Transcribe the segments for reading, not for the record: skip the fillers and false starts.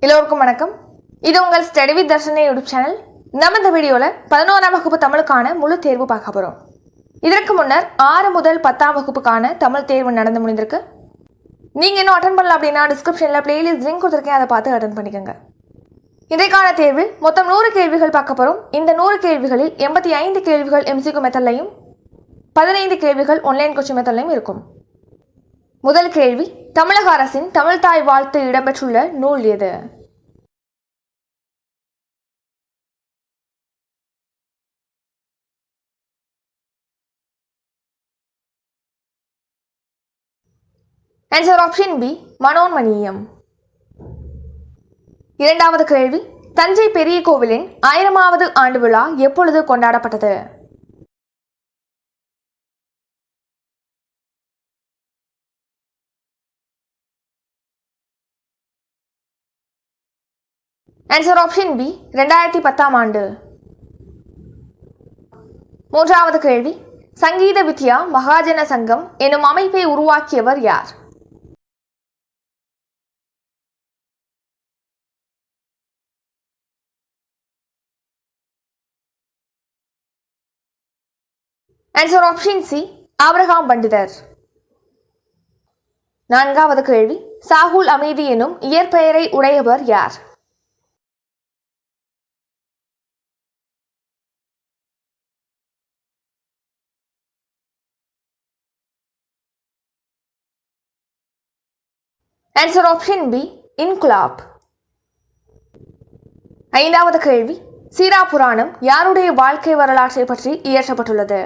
எல்லோருக்கும் வணக்கம். இது உங்கள் ஸ்டடி வித் தர்ஷனே யூடியூப் சேனல். நம்ம இந்த வீடியோவில் 11ஆம் வகுப்பு தமிழுக்கான முழு தேர்வு பார்க்க போகிறோம். இதற்கு முன்னர் 6 முதல் 10ஆம் வகுப்புக்கான தமிழ் தேர்வு நடந்து முடிந்திருக்கு. நீங்கள் இன்னும் அட்டன் பண்ணல அப்படின்னா டிஸ்கிரிப்ஷனில் பிளேலிஸ்ட் லிங்க் கொடுத்துருக்கேன், அதை பார்த்து அட்டன் பண்ணிக்கோங்க. இன்றைக்கான தேர்வில் மொத்தம் 100 கேள்விகள் பார்க்க போகிறோம். இந்த 100 கேள்விகளில் 85 கேள்விகள் எம்சிக்யூ மெத்தட்லையும் 15 கேள்விகள் ஆன்லைன் கோச்சிங் மெத்தட்லையும் இருக்கும். முதல் கேள்வி, தமிழக அரசின் தமிழ்தாய் வாழ்த்து இடம்பெற்றுள்ள நூல் எது? Answer option B, Manonmaniyam. இரண்டாவது கேள்வி, தஞ்சை பெரிய கோவிலின் 1000வது ஆண்டு விழா எப்பொழுது கொண்டாடப்பட்டது? ஆன்சர் ஆப்ஷன் பி, 2010ஆம் ஆண்டு. மூன்றாவது கேள்வி, சங்கீத வித்யா மகாஜன சங்கம் எனும் அமைப்பை உருவாக்கியவர் யார்? ஆன்சர் ஆப்ஷன் சி, ஆபிரகாம் பண்டிதர். நான்காவது கேள்வி, சாகுல் அமீதி எனும் இயற்பெயரை உடையவர் யார்? Answer option B, Inquilab. ஐந்தாவது கேள்வி, சீரா புராணம் யாருடைய வாழ்க்கை வரலாற்றை பற்றி இயற்றப்பட்டுள்ளது?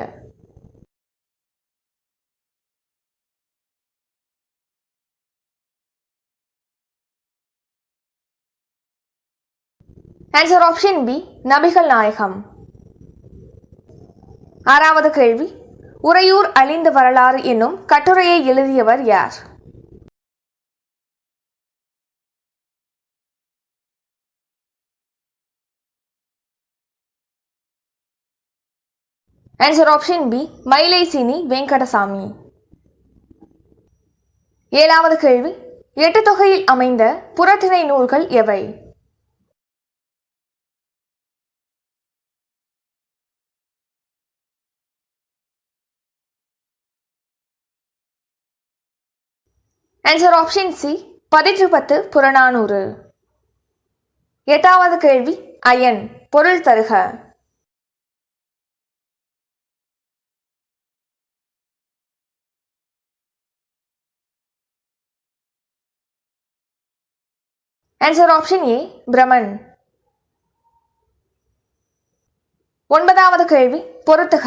ஆன்சர் ஆப்ஷன் பி, நபிகள் நாயகம். ஆறாவது கேள்வி, உறையூர் அழிந்த வரலாறு என்னும் கட்டுரையை எழுதியவர் யார்? Answer option B, மயிலைசீனி Venkatasamy. ஏழாவது கேள்வி, 8 தொகையில் அமைந்த புறத்திணை நூல்கள் எவை? Answer option C, 10 Purananuru. எட்டாவது கேள்வி, அயன் பொருள் தருக. ஆன்சர் ஆப்ஷன் ஏ, பிரமன். ஒன்பதாவது கேள்வி, பொருத்துக.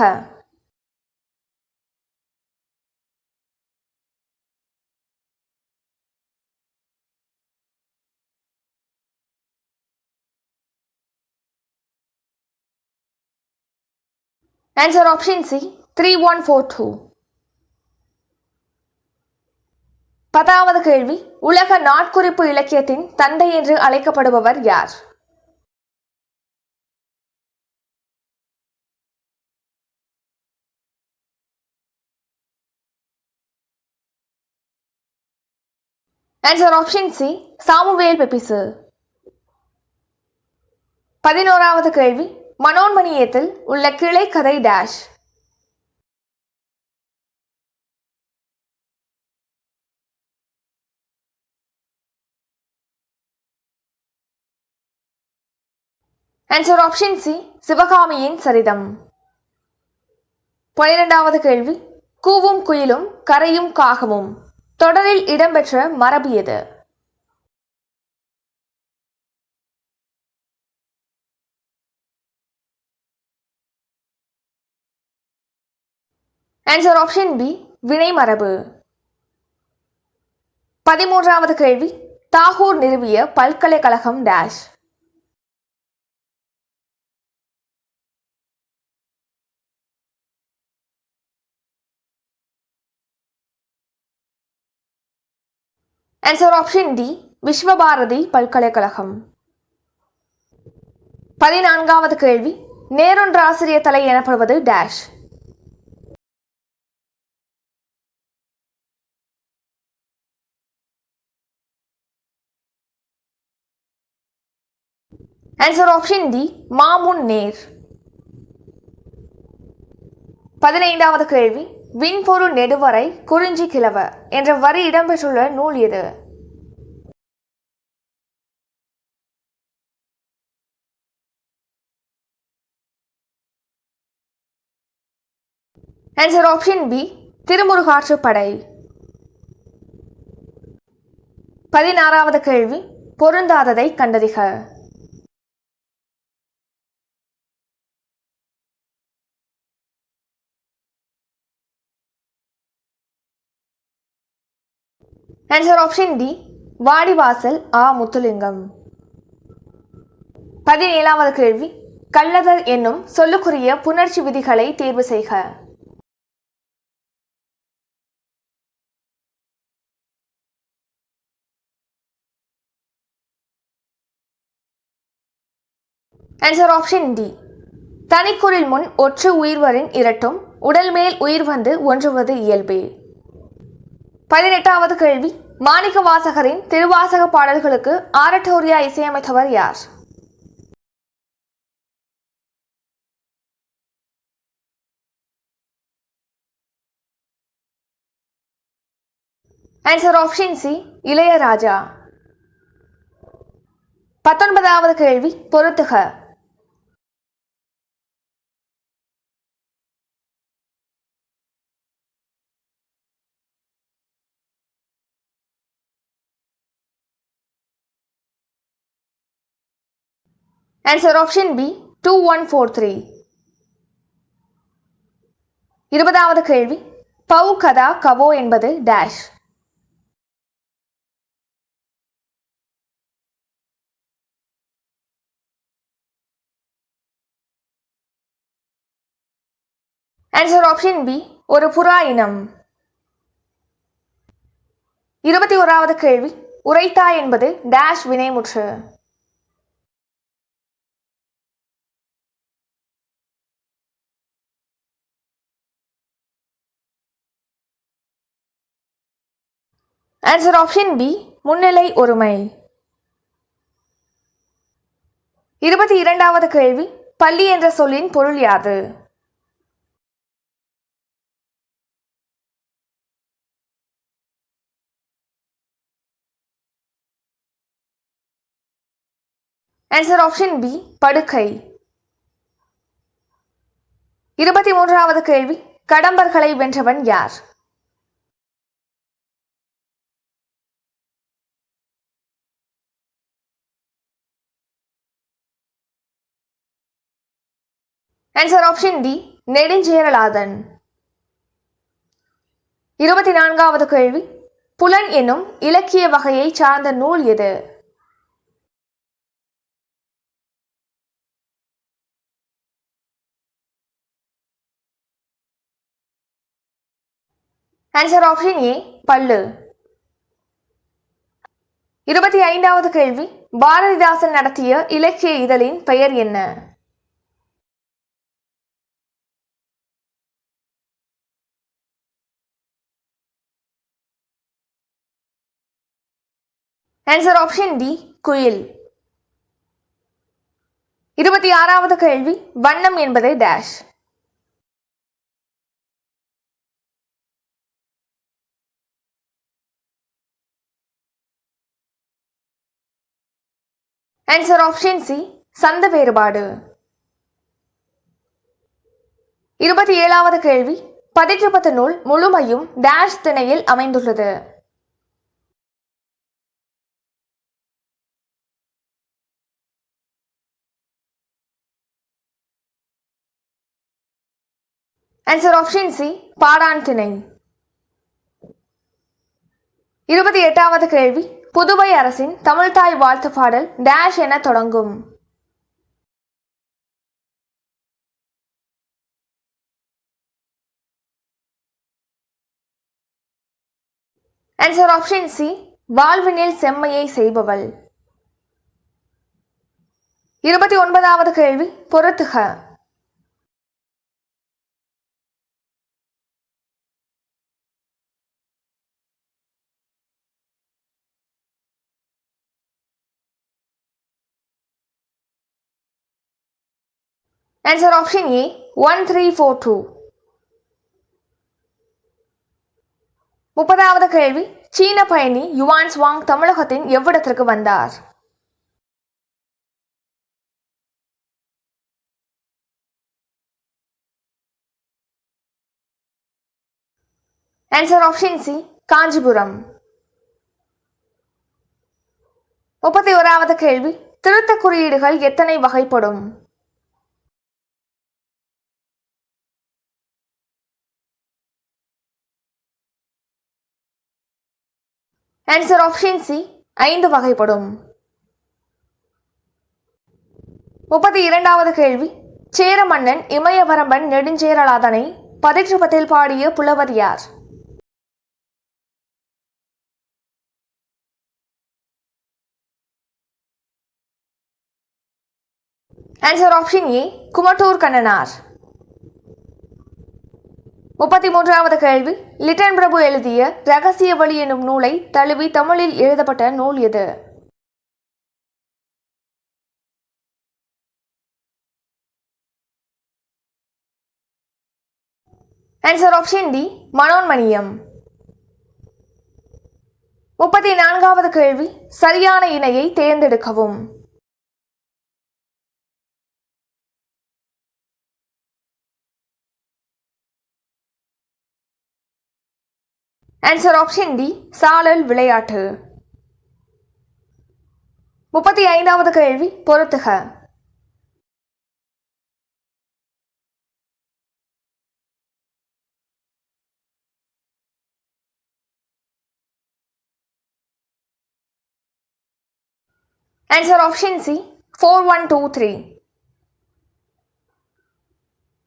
Answer option C, 3142. 10வது கேள்வி, உலக நாட்குறிப்பு இலக்கியத்தின் தந்தை என்று அழைக்கப்படுபவர் யார்? Answer option C, Samuel Pepys. 11வது கேள்வி, மனோன்மணியத்தில் உள்ள கிளை கதை டேஷ். ஆன்சர் ஆப்ஷன் சி, சிவகாமியின் சரிதம். 12வது கேள்வி, கூவும் குயிலும் கரையும் காகமும் தொடரில் இடம்பெற்ற மரபு எது? ஆன்சர் ஆப்ஷன் பி, வினை மரபு. 13வது கேள்வி, தாகூர் நிறுவிய பல்கலைக்கழகம் dash. Answer option D, Visvabharati பல்கலைக்கழகம். 14வது கேள்வி, நேரொன்று ஆசிரியர் தலை எனப்படுவது டேஷ். ஆன்சர் ஆப்ஷன் டி மாமுன் நேர். 15வது கேள்வி. விண்பொரு நெடுவரை குறிஞ்சி கிழவ என்ற வரி இடம்பெற்றுள்ள நூல் எது? Answer option B Thirumurugatruppadai. 16வது கேள்வி. பொருந்தாததை கண்டறிக. ஆன்சர் ஆப்ஷன் டி வாடிவாசல் ஆ முத்துலிங்கம். 17வது கேள்வி. கள்ளதர் என்னும் சொல்லுக்குரிய புணர்ச்சி விதிகளை தேர்வு செய்க. ஆன்சர் ஆப்ஷன் டி தனிக்குறில் முன் ஒற்று உயிர்வரின் இரட்டும் உடல் மேல் உயிர் வந்து ஒன்றுவது இயல்பே. 18வது கேள்வி. மாணிக்க வாசகரின் திருவாசக பாடல்களுக்கு ஆரட்டோரியா இசையமைத்தவர் யார்? Answer option C Ilaiyaraaja. 19வது கேள்வி. பொறுத்துக. Answer option B 2143. 20வது கேள்வி. பவு கதா கவோ என்பது டேஷ். ஆன்சர் ஆப்ஷன் பி ஒரு புறா இனம். 21வது கேள்வி. உரைத்தா என்பது டேஷ் வினைமுற்று. ஆன்சர் ஆப்ஷன் பி முன்னிலை ஒருமை. 22வது கேள்வி. பள்ளி என்ற சொல்லின் பொருள் யாது? ஆன்சர் ஆப்ஷன் பி படுக்கை. 23வது கேள்வி. கடம்பர்களை வென்றவன் யார்? Answer option D Nedunjeralathan. 24வது கேள்வி. புலன் என்னும் இலக்கிய வகையை சார்ந்த நூல் எது? ஆன்சர் ஆப்ஷன் ஏ பல்லு. 25வது கேள்வி. பாரதிதாசன் நடத்திய இலக்கிய இதழின் பெயர் என்ன? ஆன்சர் ஆப்ஷன் டி குயில். 26வது கேள்வி. வண்ணம் என்பது டேஷ். ஆன்சர் ஆப்ஷன் சி சந்த வேறுபாடு. 27வது கேள்வி. பதிற்றுப்பத்து நூல் முழுமையும் டேஷ் திணையில் அமைந்துள்ளது. ஆன்சர் ஆப்ஷன் சி பாடான் திணை. 28வது கேள்வி. புதுவை அரசின் தமிழ்தாய் வாழ்த்து பாடல் டேஷ் என தொடங்கும். ஆன்சர் ஆப்ஷன் சி வாழ்வினில் செம்மையை செய்பவள். 29வது கேள்வி. பொறுத்துக. ஆன்சர் ஆப்ஷன் ஏ 1342. 30வது கேள்வி, சீன பயணி யுவான் சுவாங் தமிழகத்தின் எவ்விடத்திற்கு வந்தார்? Answer option C Kanchipuram. 31வது கேள்வி, திருத்த குறியீடுகள் எத்தனை வகைப்படும்? ஆன்சர் ஆப்ஷன் சி 5 வகைப்படும். 32வது கேள்வி, சேர மன்னன் இமயவரம்பன் நெடுஞ்சேரலாதனை பதிற்றுப்பத்தில் பாடிய புலவர் யார்? Answer option A Kumattur Kannanar. 33வது கேள்வி, லிட்டன் பிரபு எழுதிய ரகசிய வழி எனும் நூலை தழுவி தமிழில் எழுதப்பட்ட நூல் எது? Answer option D Manonmaniyam. 34வது கேள்வி, சரியான இணையை தேர்ந்தெடுக்கவும். ஆன்சர் ஆப்ஷன் டி சாழல் விளையாட்டு. 35வது கேள்வி, பொறுத்துக. Answer option C 4123.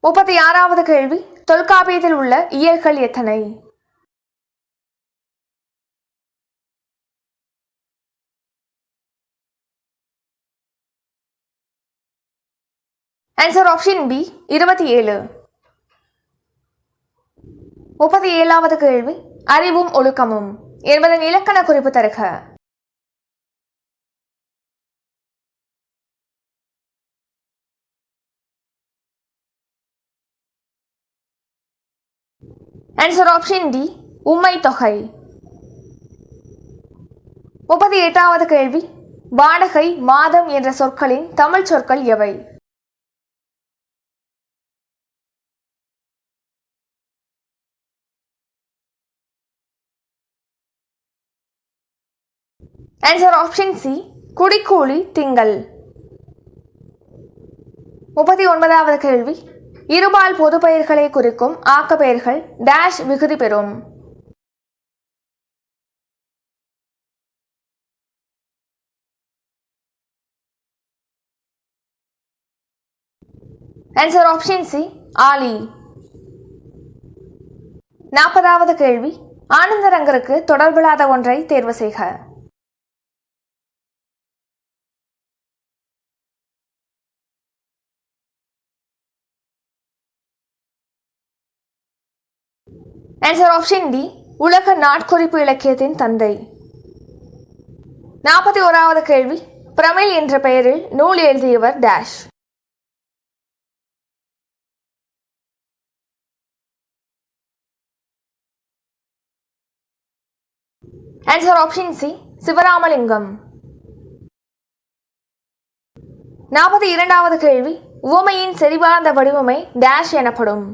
36வது கேள்வி, தொல்காப்பியத்தில் உள்ள இயல்கள் எத்தனை? Answer option B 27. 37வது கேள்வி, அறிவும் ஒழுக்கமும் என்பதன் இலக்கண குறிப்பு தருக. ஆன்சர் ஆப்ஷன் டி உம்மை தொகை. 38வது கேள்வி, வாடகை மாதம் என்ற சொற்களின் தமிழ் சொற்கள் எவை? ஆன்சர் ஆப்ஷன் சி குடிக்கூலி திங்கள். 39வது கேள்வி, இருபால் பொது பெயர்களை குறிக்கும் ஆக்க பெயர்கள் டேஷ் விகுதி பெறும்? ஆன்சர் ஆப்ஷன் சி ஆலி. 40வது கேள்வி, ஆனந்தரங்கருக்கு தொடர்பில்லாத ஒன்றை தேர்வு செய்க. ஆன்சர் ஆப்ஷன் டி உலக நாட்குறிப்பு இலக்கியத்தின் தந்தை. 41வது கேள்வி, பிரமிழ் என்ற பெயரில் நூல் எழுதியவர் dash? Answer option C Sivaramalingam. 42வது கேள்வி, உவமையின் செறிவார்ந்த வடிவமை டேஷ் எனப்படும்?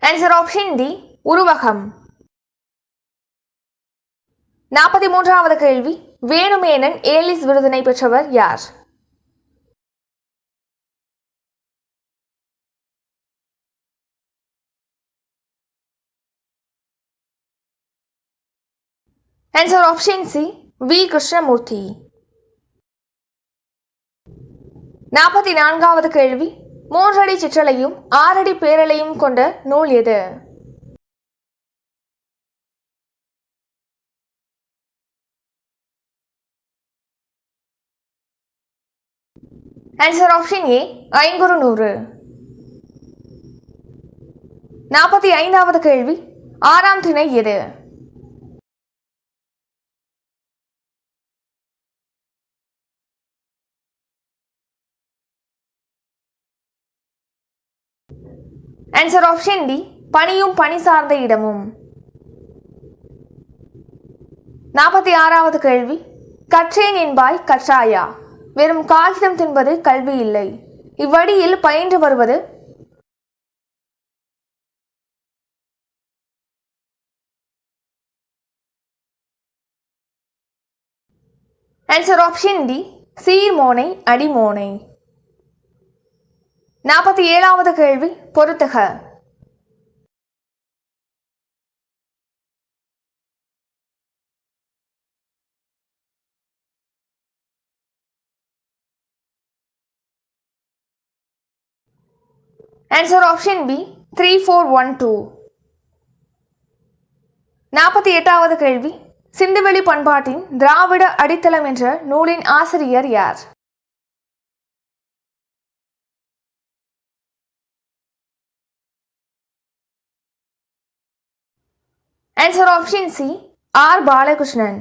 ஆன்சர் ஆப்ஷன் டி உருவகம். 43வது கேள்வி, வேணுமேனன் ஏலிஸ் விருதினை பெற்றவர் யார்? Answer option C V Krishnamurthy. 44வது கேள்வி, 3 அடி சிற்றலையும் 6 அடி பேரலையும் கொண்ட நூல் எது? Answer option A Ainkurunuru. 45வது கேள்வி, 6ஆம் திணை எது? ஆன்சர் ஆப்ஷன் டி, பணியும் பணி சார்ந்த இடமும். 46வது கேள்வி, கற்றேன் என்பாய் கற்றாயா, வெறும் காகிதம் தின்பது கல்வி இல்லை, இவ்வடியில் பயின்று வருவது? ஆன்சர் ஆப்ஷன் டி, சீர்மோனை அடிமோனை. 47வது கேள்வி, பொறுத்துக. Answer option B, 3412. 48வது கேள்வி, சிந்துவெளி பண்பாட்டின் திராவிட அடித்தளம் என்ற நூலின் ஆசிரியர் யார்? Answer option C, R Balakrishnan.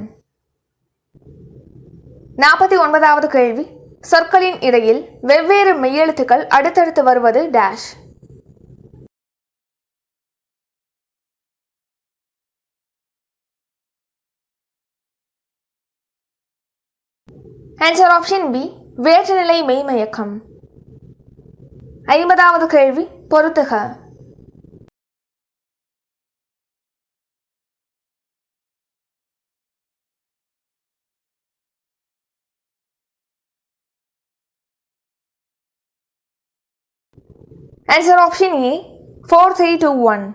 49வது கேள்வி, சொற்களின் இடையில் வெவ்வேறு மெய்யெழுத்துக்கள் அடுத்தடுத்து வருவது டேஷ்? ஆன்சர் ஆப்ஷன் பி, வேற்றுநிலை மெய்மயக்கம். 50வது கேள்வி, பொறுத்துக. ஆன்சர் ஆப்ஷன் ஏ, 4321.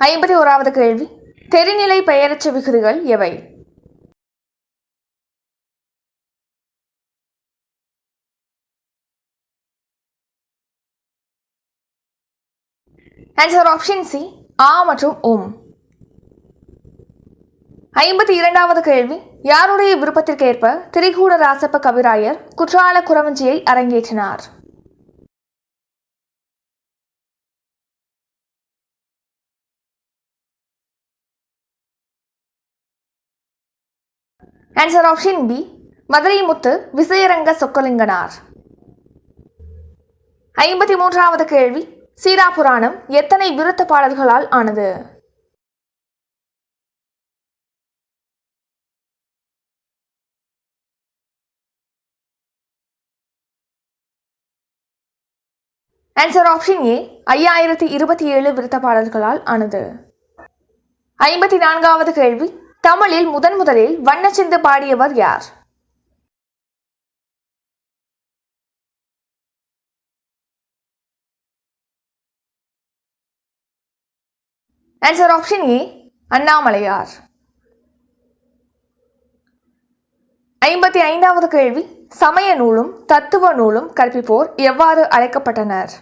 51வது கேள்வி, தெரிநிலை பெயரச்ச விகுதிகள் எவை? ஆன்சர் ஆப்ஷன் சி, ஆ மற்றும் உம். 52வது கேள்வி, யாருடைய விருப்பத்திற்கேற்ப திரிகூட ராசப்ப கவிராயர் குற்றால குறவஞ்சியை அரங்கேற்றினார்? ஆன்சர் ஆப்ஷன் பி, மதுரை முத்து விசயரங்க சொக்கலிங்கனார். 53வது கேள்வி, சீரா புராணம் எத்தனை விருத்த பாடல்களால் ஆனது? ஆன்சர் ஆப்ஷன் ஏ, 5027 விருத்த பாடல்களால் ஆனது. 54வது கேள்வி, தமிழில் முதலில் வண்ணச்சிந்து பாடியவர் யார்? Answer option A, Annamalaiyar. 55வது கேள்வி, சமய நூலும் தத்துவ நூலும் கற்பிப்போர் எவ்வாறு அழைக்கப்பட்டனர்?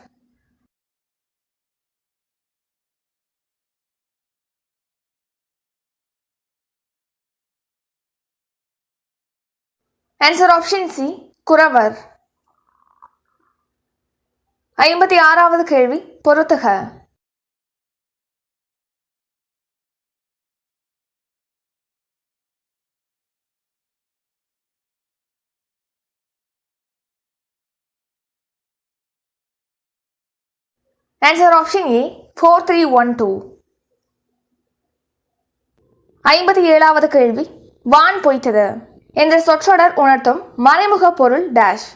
ஆன்சர் ஆப்ஷன் சி, குறவர். 56வது கேள்வி, பொறுத்துக. ஆன்சர் ஆப்ஷன் ஏ, 4312. 57வது கேள்வி, வான் பொய்த்தது என்ற சொற்றொடர் உணர்த்தும் மறைமுக பொருள் டேஷ்?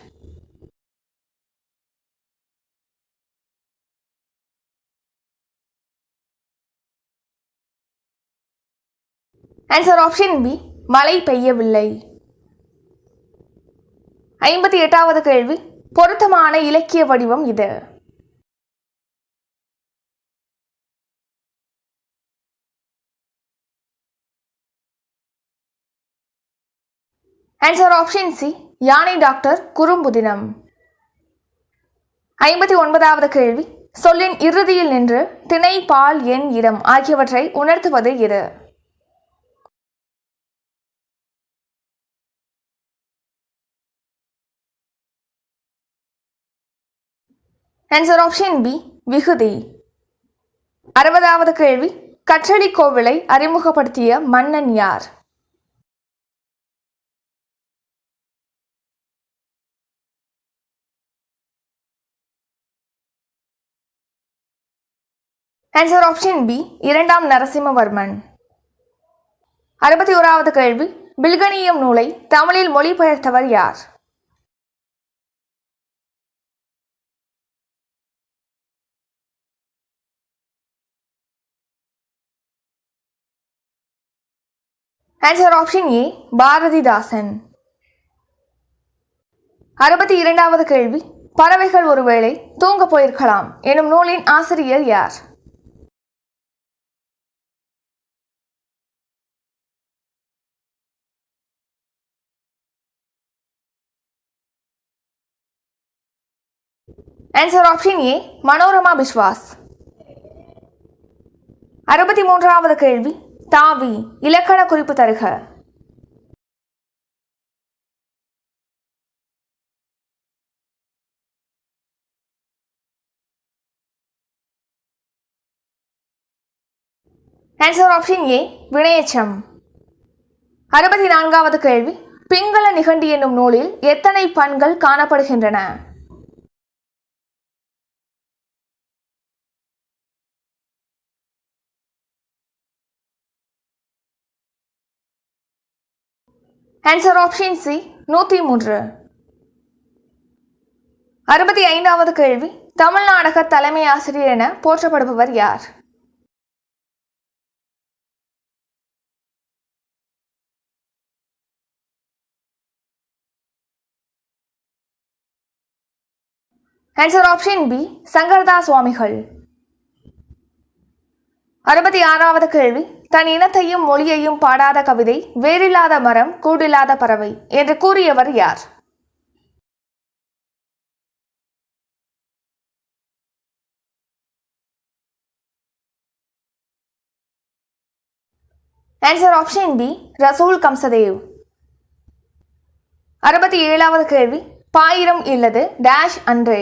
ஆன்சர் ஆப்ஷன் பி, மழை பெய்யவில்லை. 58வது கேள்வி, பொருத்தமான இலக்கிய வடிவம் இது? ஆன்சர் ஆப்ஷன் சி, யானை டாக்டர் குறும்புதினம். 59வது கேள்வி, சொல்லின் இறுதியில் நின்று திணை பால் எண் இடம் ஆகியவற்றை உணர்த்துவது எது? ஆன்சர் ஆப்ஷன் பி, விகுதி. 60வது கேள்வி, கற்றளி கோவிலை அறிமுகப்படுத்திய மன்னன் யார்? ஆன்சர் ஆப்ஷன் பி இரண்டாம் நரசிம்மவர்மன். 61வது கேள்வி, பில்கணியம் நூலை தமிழில் மொழிபெயர்த்தவர் யார்? Answer option A Bharathidasan. 62வது கேள்வி, பறவைகள் ஒருவேளை தூங்க போயிருக்கலாம் எனும் நூலின் ஆசிரியர் யார்? Answer option A Manorama Biswas. 63வது கேள்வி, தாவி இலக்கண குறிப்பு தருக. ஆன்சர் ஆப்ஷன் ஏ வினையெச்சம். 64வது கேள்வி, பிங்கள நிகண்டி என்னும் நூலில் எத்தனை பண்கள் காணப்படுகின்றன? Answer option C 103. 65வது கேள்வி, தமிழ் நாடக தலைமை ஆசிரியர் என போற்றப்படுபவர் யார்? ஆன்சர் ஆப்ஷன் பி சங்கரதாஸ் சுவாமிகள். 66வது கேள்வி, தன் இனத்தையும் மொழியையும் பாடாத கவிதை வேறில்லாத மரம் கூடில்லாத பறவை என்று கூறியவர் யார்? Answer option B Rasul Gamzatov. 67வது கேள்வி, பாயிரம் இல்லது டேஷ் அன்றே.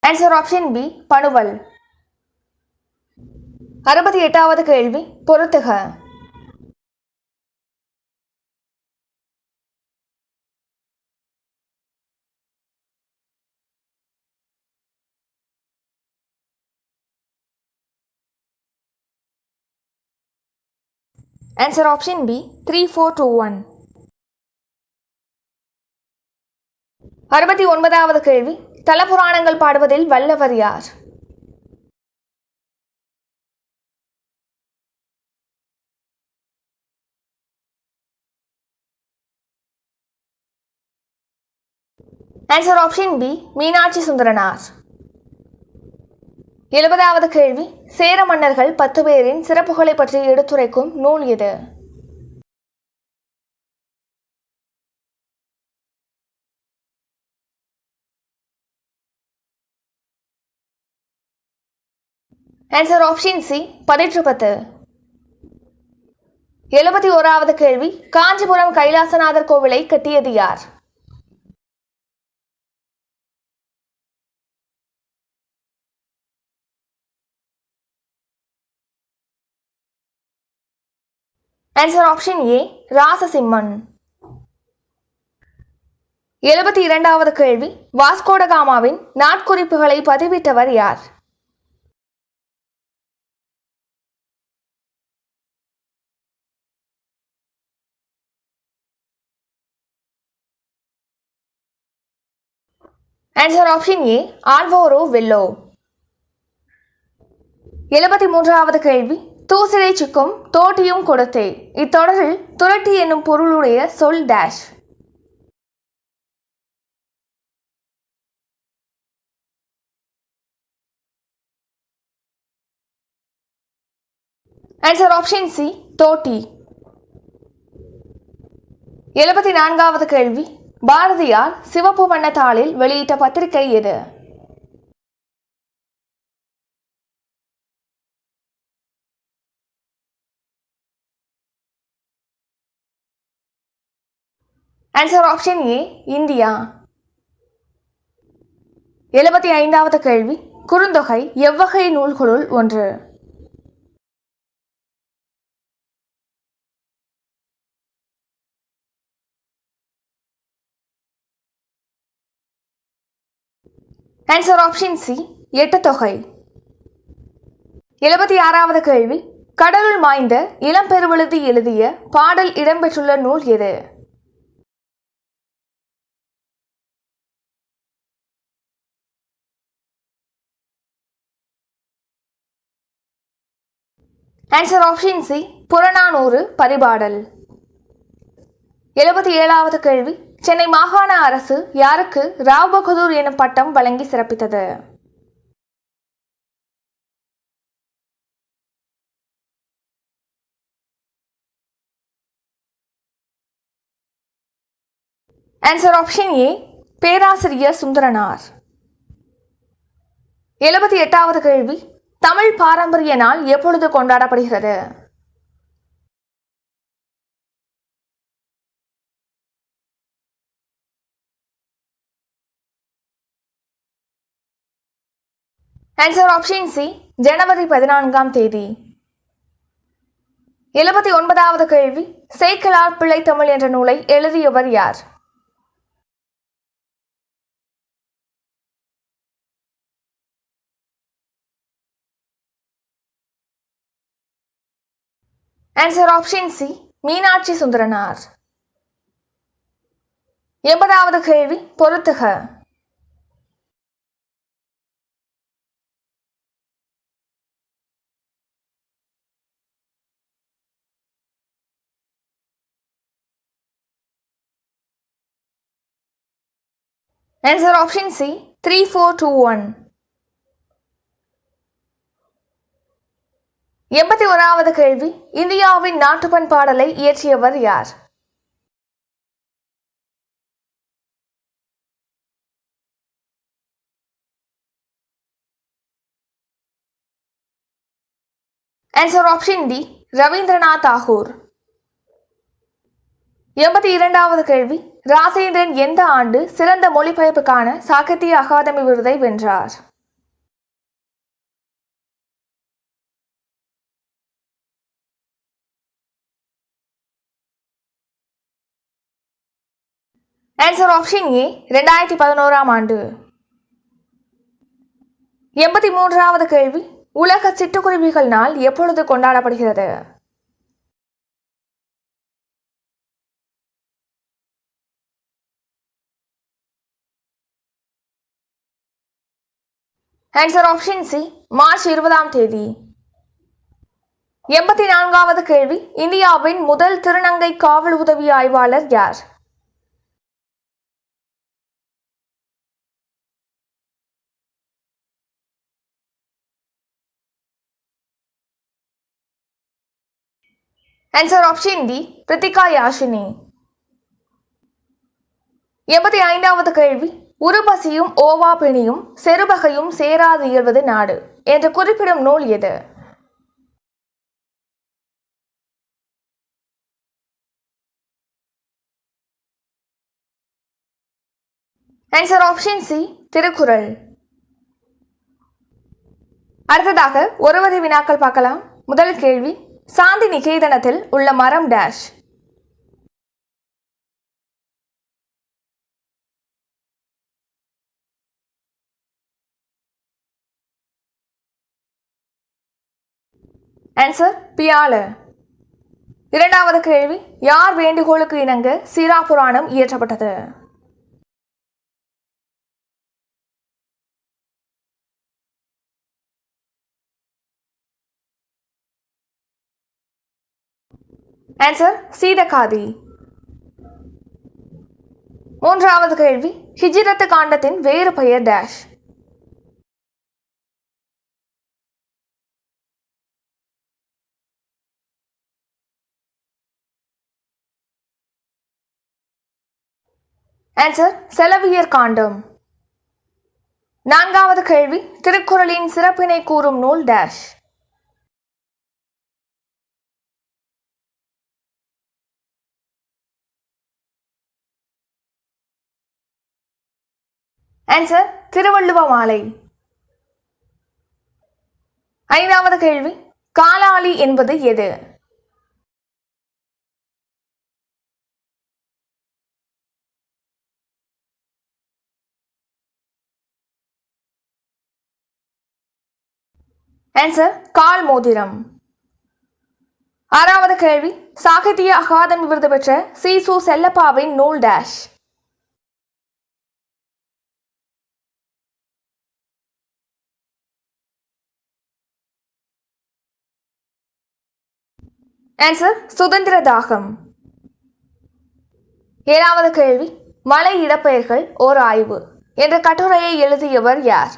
ஆன்சர் ஆப்ஷன் பி பணுவல். 68வது கேள்வி, பொறுத்துக. Answer option B 3421. 69வது கேள்வி, தலபுராணங்கள் பாடுவதில் வல்லவர் யார்? Answer option B Meenakshi Sundaranar. 70வது கேள்வி, சேர மன்னர்கள் 10 பேரின் சிறப்புகளை பற்றி எடுத்துரைக்கும் நூல் எது? Answer option C 18. 71வது கேள்வி, காஞ்சிபுரம் கைலாசநாதர் கோவிலை கட்டியது யார்? Answer option A Rajasimhan. 72வது கேள்வி, வாஸ்கோடகாமாவின் நாட்குறிப்புகளை பதிவிட்டவர் யார்? ஆன்சர் ஆப்ஷன் ஏ ஆல்வோரோ வெல்லோ. 73வது கேள்வி, தூசிலை சிக்கும் தோட்டியும் கொடுத்தே இத்தொடரில் துரட்டி என்னும் பொருளுடைய சொல் டேஷ். ஆன்சர் ஆப்ஷன் சி தோட்டி. 74வது கேள்வி, பாரதியார் சிவப்பு வண்ண தாளில் வெளியிட்ட பத்திரிகை எது? Answer option A India. 75வது கேள்வி, குறுந்தொகை எவ்வகை நூல்களுள் ஒன்று? Answer option C Ettuthogai. 76வது கேள்வி. கடலுள் மாய்ந்த இளம்பெருவழுதி எழுதிய பாடல் இடம்பெற்றுள்ள நூல் எது? Answer option C Purananuru Paripadal. 77வது கேள்வி. சென்னை மாகாண அரசு யாருக்கு ராவ் பகதூர் எனும் பட்டம் வழங்கி சிறப்பித்தது? ஆன்சர் ஆப்ஷன் ஏ பேராசிரியர் சுந்தரனார். 78வது கேள்வி. தமிழ் பாரம்பரிய நாள் எப்பொழுது கொண்டாடப்படுகிறது? ஆன்சர் ஆப்ஷன் சி ஜனவரி 14ஆம் தேதி. 79வது கேள்வி. சேக்கிழார் பிள்ளைத்தமிழ் என்ற நூலை எழுதியவர் யார்? Answer option C Meenakshi Sundaranar. 80வது கேள்வி. பொறுத்துக. Answer option C 3421. 81வது கேள்வி. இந்தியாவின் நாட்டுப்பண் பாடலை இயற்றியவர் யார்? Answer option D Rabindranath Tagore. 82வது கேள்வி. ராசேந்திரன் எந்த ஆண்டு சிறந்த மொழிபெயர்ப்புக்கான சாகித்ய அகாதமி விருதை வென்றார்? ஆன்சர் ஆப்ஷன் ஏ 2011ஆம் ஆண்டு. 83வது கேள்வி. உலக சிட்டுக்குருவிகள் நாள் எப்பொழுது கொண்டாடப்படுகிறது? ஆன்சர் ஆப்ஷன் சி மார்ச் 20ஆம் தேதி. 84வது கேள்வி. இந்தியாவின் முதல் திருநங்கை காவல் உதவி ஆய்வாளர் யார்? Answer option D Prithika Yashini. 85வது கேள்வி. உருபசியும் ஓவா பிணியும் செருபகையும் சேராது இயல்வது நாடு என்று குறிப்பிடும் நூல் எது? Answer option C Thirukkural. அடுத்ததாக ஒருவரி வினாக்கள் பார்க்கலாம். முதல் கேள்வி. சாந்தி நிகேதனத்தில் உள்ள மரம் டேஷ். ஆன்சர் பியால. இரண்டாவது கேள்வி. யார் வேண்டுகோளுக்கு இணங்க சீரா புராணம் இயற்றப்பட்டது? ஆன்சர் சீதகாதி. மூன்றாவது கேள்வி. ஹிஜ்ரத் காண்டத்தின் வேறு பெயர் டேஷ். ஆன்சர் செலவியர் காண்டம். நான்காவது கேள்வி. திருக்குறளின் சிறப்பினை கூறும் நூல் டேஷ். ஆன்சர் திருவள்ளுவ மாலை. ஐந்தாவது கேள்வி. காலாளி என்பது எது? ஆன்சர் கால் மோதிரம். ஆறாவது கேள்வி, சாகித்ய அகாதமி விருது பெற்ற சீசு செல்லப்பாவின் நூல் டேஷ். ஆன்சர் சுதந்திர தாகம். ஏழாவது கேள்வி, மலை இடப்பெயர்கள் ஓர் ஆய்வு என்ற கட்டுரையை எழுதியவர் யார்?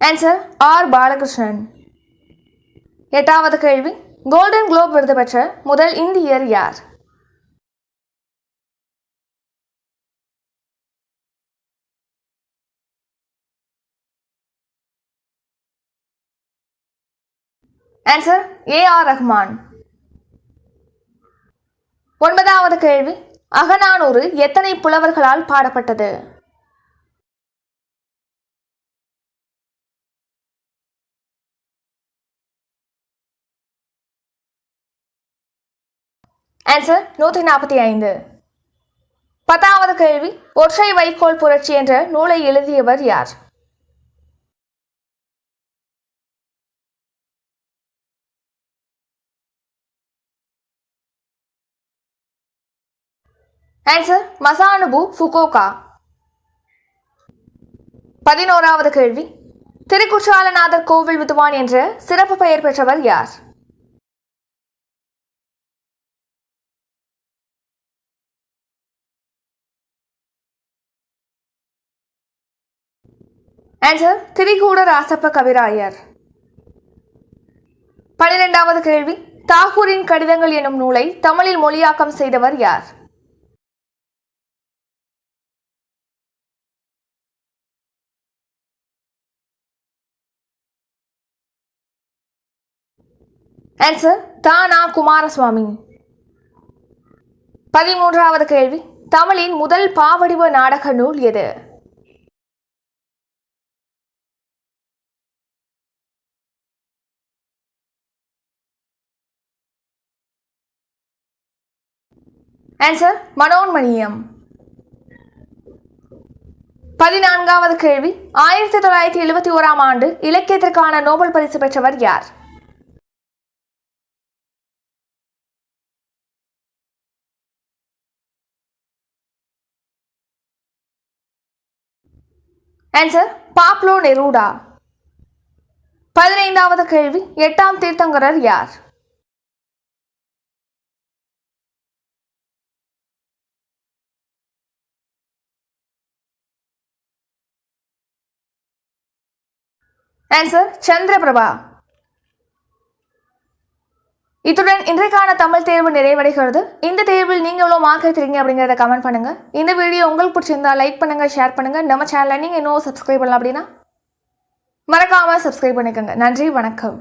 Answer R Balakrishnan. எட்டாவது கேள்வி, கோல்டன் குளோப் விருது பெற்ற முதல் இந்தியர் யார்? Answer A R. ரஹ்மான். ஒன்பதாவது கேள்வி, அகநானூறு எத்தனை புலவர்களால் பாடப்பட்டது? ஆன்சர் 145. பத்தாவது கேள்வி, ஒற்றை வைக்கோல் புரட்சி என்ற நூலை எழுதியவர் யார்? Answer மசானுபு Fukuoka. 11வது கேள்வி, திருக்குற்றாலநாதர் கோவில் விதுவான் என்ற சிறப்பு பெயர் பெற்றவர் யார்? ஆன்சர் திரிகூட ராசப்ப கவிராயர். 12வது கேள்வி, தாகூரின் கடிதங்கள் எனும் நூலை தமிழில் மொழியாக்கம் செய்தவர் யார்? ஆன்சர் தானா குமாரசுவாமி. 13வது கேள்வி, தமிழின் முதல் பாவடிவ நாடக நூல் எது? ஆன்சர் மனோன்மணியம். 14வது கேள்வி, 1971ஆம் ஆண்டு இலக்கியத்திற்கான நோபல் பரிசு பெற்றவர் யார்? Answer Pablo நெரூடா. 15வது கேள்வி, 8ஆம் தீர்த்தங்கரர் யார்? ஆன்சர் சந்திரபிரபா. இத்துடன் இன்றைக்கான தமிழ் தேர்வு நிறைவடைகிறது. இந்த தேர்வில் நீங்க எவ்வளோ மார்க் எடுத்துறீங்க அப்படிங்கிறத கமெண்ட் பண்ணுங்க. இந்த வீடியோ உங்களுக்கு பிடிச்சிருந்தா லைக் பண்ணுங்க, ஷேர் பண்ணுங்க. நம்ம சேனலை நீங்க இன்னும் சப்ஸ்கிரைப் பண்ணலாம் அப்படின்னா மறக்காம சப்ஸ்கிரைப் பண்ணிக்கோங்க. நன்றி, வணக்கம்.